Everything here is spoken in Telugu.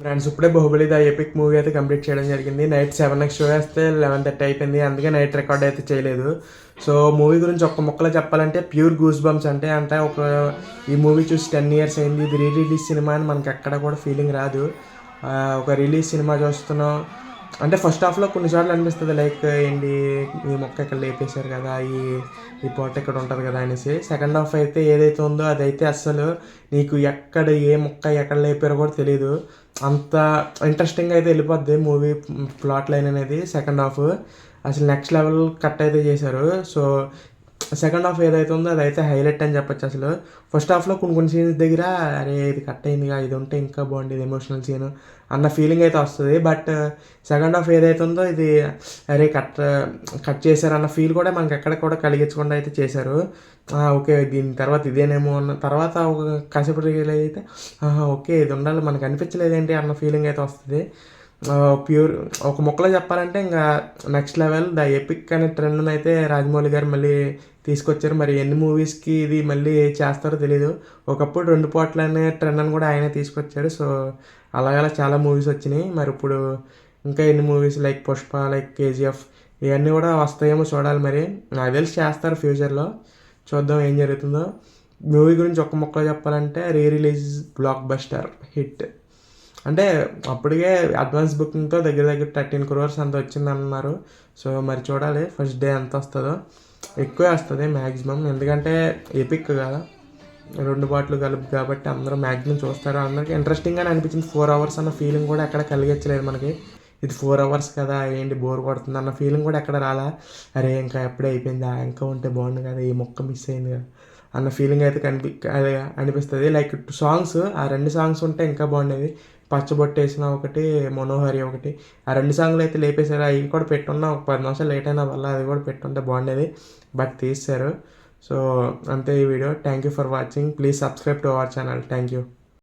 ఫ్రెండ్స్ ఇప్పుడే బాహుబలి ద ఎపిక్ మూవీ అయితే కంప్లీట్ చేయడం జరిగింది. నైట్ 7కి షో వేస్తే 11:30 అయిపోయింది. అందుకే నైట్ రికార్డ్ అయితే చేయలేదు. సో మూవీ గురించి ఒక్క ముక్కలో చెప్పాలంటే ప్యూర్ గూస్ బంప్స్ అంటే ఒక ఈ మూవీ చూసి 10 ఇయర్స్ అయింది. ఇది రిలీజ్ సినిమా అని మనకి ఎక్కడ కూడా ఫీలింగ్ రాదు. ఒక రిలీజ్ సినిమా చూస్తున్నాం అంటే ఫస్ట్ హాఫ్లో కొన్నిసార్లు అనిపిస్తుంది లైక్ ఏంటి ఈ మొక్క ఇక్కడ లేపేశారు కదా, ఈ పాట ఇక్కడ ఉంటుంది కదా అనేసి. సెకండ్ హాఫ్ అయితే ఏదైతే ఉందో అదైతే అస్సలు నీకు ఎక్కడ ఏ మొక్క ఎక్కడ లేపారో కూడా తెలియదు. అంత ఇంట్రెస్టింగ్ అయితే వెళ్ళిపోద్ది మూవీ ప్లాట్ లైన్ అనేది. సెకండ్ హాఫ్ అసలు నెక్స్ట్ లెవెల్ కట్ అయితే చేశారు. సో సెకండ్ హాఫ్ ఏదైతే ఉందో అదైతే హైలైట్ అని చెప్పొచ్చు. అసలు ఫస్ట్ హాఫ్లో కొన్ని సీన్స్ దగ్గర అరే ఇది కట్ అయిందిగా, ఇది ఉంటే ఇంకా బాగుండేది ఎమోషనల్ సీన్ అన్న ఫీలింగ్ అయితే వస్తుంది. బట్ సెకండ్ హాఫ్ ఏదైతే ఉందో ఇది అరే కట్ చేశారు అన్న ఫీల్ కూడా మనకి ఎక్కడ కూడా కలిగించకుండా అయితే చేశారు. ఓకే దీని తర్వాత ఇదేనేమో అన్న తర్వాత ఒక కాసేపు రియలైజ్ అయితే ఓకే ఇది ఉండాలి మనకు అనిపించలేదేంటి అన్న ఫీలింగ్ అయితే వస్తుంది. ప్యూర్ ఒక ముక్కలో చెప్పాలంటే ఇంకా నెక్స్ట్ లెవెల్ ద ఎపిక్ అనే ట్రెండ్ని అయితే రాజమౌళి గారు మళ్ళీ తీసుకొచ్చారు. మరి ఎన్ని మూవీస్కి ఇది మళ్ళీ చేస్తారో తెలీదు. ఒకప్పుడు 2 పాటలు అనే ట్రెండ్ అని కూడా ఆయనే తీసుకొచ్చారు. సో అలాగలా చాలా మూవీస్ వచ్చినాయి. మరి ఇప్పుడు ఇంకా ఎన్ని movies like Pushpa, like KGF ఇవన్నీ కూడా వస్తాయేమో చూడాలి. మరి నాకు తెలిసి చేస్తారు ఫ్యూచర్లో. చూద్దాం ఏం జరుగుతుందో. మూవీ గురించి ఒక్క ముక్కలో చెప్పాలంటే రిలీజ్ బ్లాక్ బస్టర్ హిట్. అంటే అప్పటికే అడ్వాన్స్ బుకింగ్తో దగ్గర 13 crores అంత వచ్చింది అన్నారు. సో మరి చూడాలి ఫస్ట్ డే ఎంత వస్తుందో. ఎక్కువే వస్తుంది మ్యాక్సిమం, ఎందుకంటే ఎపిక్ కదా 2 పాటలు కలుపు కాబట్టి అందరూ మ్యాక్సిమం చూస్తారు. అందరికీ ఇంట్రెస్టింగ్గానే అనిపించింది. 4 hours అన్న ఫీలింగ్ కూడా ఎక్కడ కలిగించలేదు మనకి. ఇది 4 hours కదా ఏంటి బోర్ కొడుతుంది అన్న ఫీలింగ్ కూడా ఎక్కడ రాలా. అరే ఇంకా ఎప్పుడే అయిపోయిందా, ఇంకా ఉంటే బాగుండు కదా, ఈ మొక్క మిస్ అయింది కదా అన్న ఫీలింగ్ అయితే అనిపిస్తుంది. లైక్ సాంగ్స్ ఆ 2 సాంగ్స్ ఉంటే ఇంకా బాగుండేది. పచ్చబొట్టేసిన ఒకటి, మనోహరి ఒకటి, ఆ 2 సాంగ్లు అయితే లేపేశారు. అవి కూడా పెట్టున్నా ఒక 10 నిమిషాలు లేట్ అయినా వల్ల అది కూడా పెట్టుంటే బాగుండేది. బట్ తీశారు. సో అంతే ఈ video. Thank you for watching. Please subscribe to our channel. Thank you.